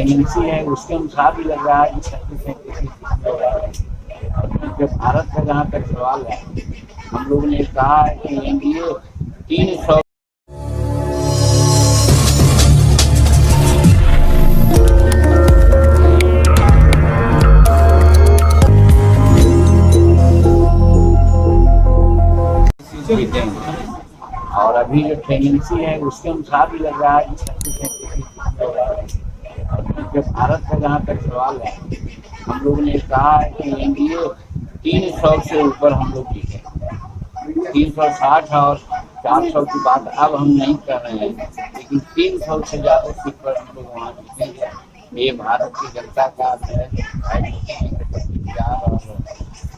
Tendency है उसके अनुसार भी लग रहा है कि 36 हो रहा है। और जो भारत का जहाँ तक सवाल है, हम लोगों ने कहा है कि एनडीए 300 भी देंगे। और अभी जो टेंडेंसी है उसके अनुसार भी लग रहा है कि 36 हो रहा है। और जो भारत का जहाँ तक सवाल है, हम लोगों ने कहा है कि एनडीए 300 से ऊपर हम लोग जीते, 360 और 400 की बात अब हम नहीं कर रहे हैं, लेकिन 300 से ज़्यादा सीट पर हम लोग वहाँ जीतेंगे। ये भारत की जनता का और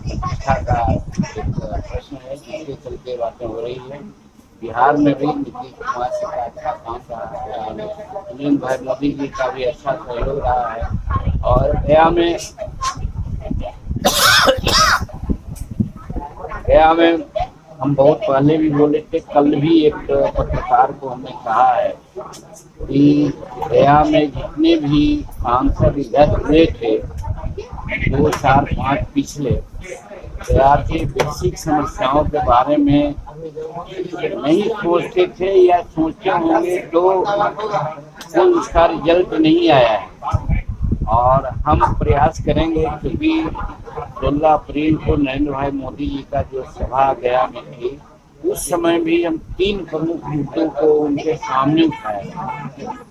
प्रतिष्ठा का एक प्रश्न है, जिसके चलते बातें हो रही है। बिहार में भी नीतीश कुमार जी का अच्छा काम रहा है और नरेंद्र भाई मोदी जी का भी अच्छा सहयोग रहा है। और गया में हम बहुत पहले भी बोले थे, कल भी एक पत्रकार को हमने कहा है कि गया में जितने भी सांसद इधर हुए थे 2, 4, 5 पिछले, गया के बेसिक समस्याओं के बारे में नहीं सोचते थे या सोचते होंगे तो कोई उसका रिजल्ट नहीं आया है। और हम प्रयास करेंगे, क्योंकि 16 अप्रैल को नरेंद्र भाई मोदी जी का जो सभा गया में थी, उस समय भी हम 3 प्रमुख मुद्दों को उनके सामने उठाए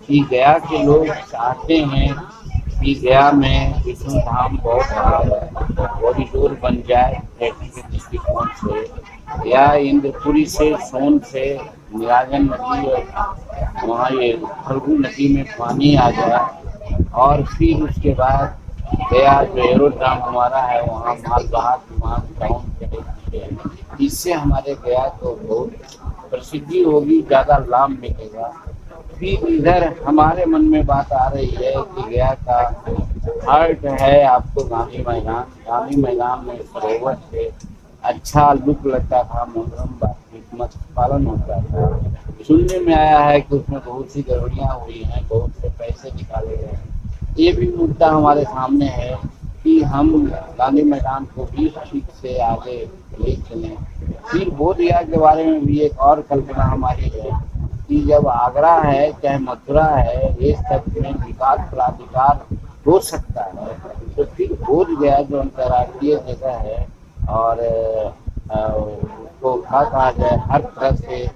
कि गया के लोग चाहते हैं कि गया में विष्णु धाम बहुत बड़ा कॉरिडोर बन जाए ट्रैफिक के दृष्टिकोण से, या इंद्रपुरी से सोन से निराजन नदी और वहाँ ये फल्गु नदी में पानी आ जाए। और फिर उसके बाद गया जो एरोड्राम हमारा है वहाँ मालवाहक विमान डाउन करे, इससे हमारे गया को बहुत प्रसिद्धि होगी, ज़्यादा लाभ मिलेगा। फिर इधर हमारे मन में बात आ रही है कि गया का हार्ट है आपको गांधी मैदान में सरोवर से अच्छा लुक लगता था, मनोरम मत्स्य पालन होता था। सुनने में आया है कि उसमें बहुत सी गड़बड़ियाँ हुई हैं, बहुत से पैसे निकाले गए हैं। ये भी मुद्दा हमारे सामने है कि हम गांधी मैदान को भी ठीक से आगे ले चलें। फिर बोधगया के बारे में भी एक और कल्पना हमारी है कि जब आगरा है चाहे मथुरा है, ये सब में विकास प्राधिकार हो सकता है, तो फिर बोधगया जो अंतर्राष्ट्रीय जगह है और उसको क्या कहा जाए, हर तरह से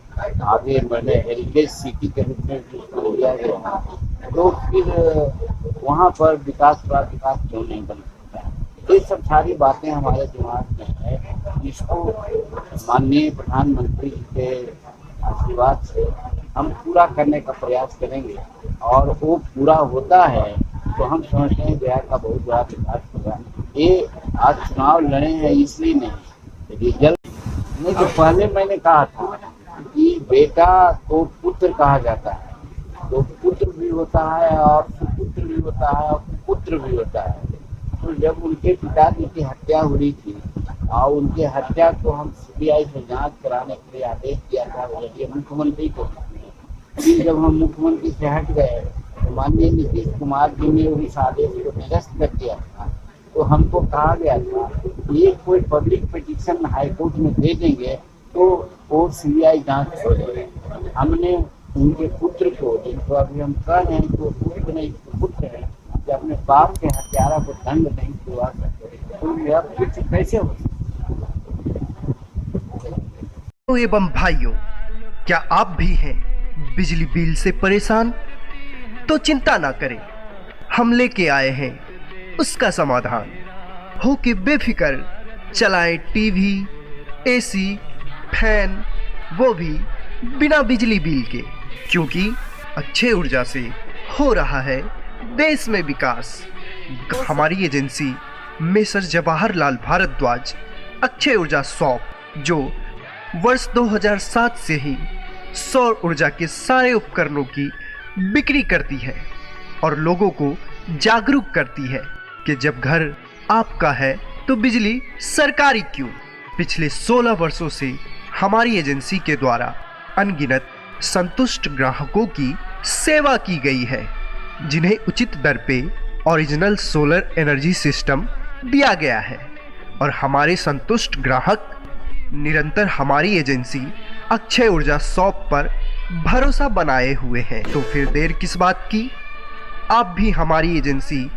आगे बढ़े हेरिटेज सिटी के रूप में उसको लिया गया, तो फिर वहाँ पर विकास प्राधिकार क्यों नहीं बन सकता है। ये सब सारी बातें हमारे दिमाग में है, जिसको माननीय प्रधानमंत्री जी के आशीर्वाद से हम पूरा करने का प्रयास करेंगे। और वो पूरा होता है तो हम समझते हैं गया का बहुत बड़ा विकास होगा। ये आज चुनाव लड़े हैं इसलिए नहीं, रिजल्ट नहीं। जो पहले मैंने कहा था कि बेटा को पुत्र कहा जाता है, तो पुत्र भी होता है और सुपुत्र भी होता है और पुत्र भी होता है। तो जब उनके पिताजी की हत्या हुई थी और उनकी हत्या को हम सीबीआई से जांच कराने के लिए आदेश दिया था मुख्यमंत्री को, फिर जब हम मुख्यमंत्री से हट गए तो माननीय नीतीश कुमार जी ने उस आदेश को निरस्त कर दिया था। तो हमको कहा गया था ये कोई पब्लिक पिटीशन हाईकोर्ट में दे देंगे तो वो सीबीआई जांच हो जाएगी। हमने उनके पुत्र को, जिनको अभी हम कह रहे हैं तो पुत्र नहीं पुत्र है, कि अपने बाप के हत्यारा को दंड नहीं दिलवा सकते, तो यह पुत्र कैसे हो सकते। एवं भाइयों, क्या आप भी हैं बिजली बिल से परेशान? तो चिंता ना करें, हम लेके आए हैं उसका समाधान। हो के बेफिक्र चलाएं टीवी, एसी, फैन, वो भी बिना बिजली बिल के, क्योंकि अक्षय ऊर्जा से हो रहा है देश में विकास। हमारी एजेंसी मेसर जवाहरलाल भारद्वाज अक्षय ऊर्जा शॉप, जो वर्ष 2007 से ही सौर ऊर्जा के सारे उपकरणों की बिक्री करती है और लोगों को जागरूक करती है कि जब घर आपका है तो बिजली सरकारी क्यों। पिछले 16 वर्षों से हमारी एजेंसी के द्वारा अनगिनत संतुष्ट ग्राहकों की सेवा की गई है। जिन्हें उचित दर पे ओरिजिनल सोलर एनर्जी सिस्टम दिया गया है और हमारे संतुष्ट ग्राहक निरंतर हमारी एजेंसी अक्षय ऊर्जा शॉप पर भरोसा बनाए हुए हैं। तो फिर देर किस बात की, आप भी हमारी एजेंसी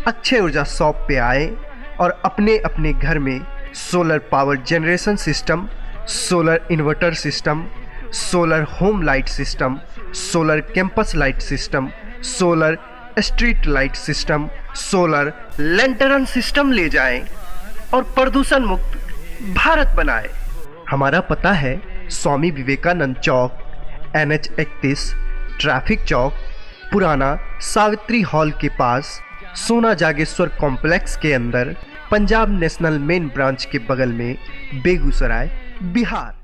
अक्षय ऊर्जा शॉप पे आए और अपने अपने घर में solar power generation system, solar inverter system, solar home light system, solar campus light system, solar street light system, solar lantern system ले जाएं और प्रदूषण मुक्त भारत बनाएं। हमारा पता है स्वामी विवेकानंद चौक, NH 31, ट्रैफिक चौक, पुराना सावित्री हॉल के पास, सोना जागेश्वर कॉम्प्लेक्स के अंदर, पंजाब नेशनल मेन ब्रांच के बगल में, बेगूसराय, बिहार।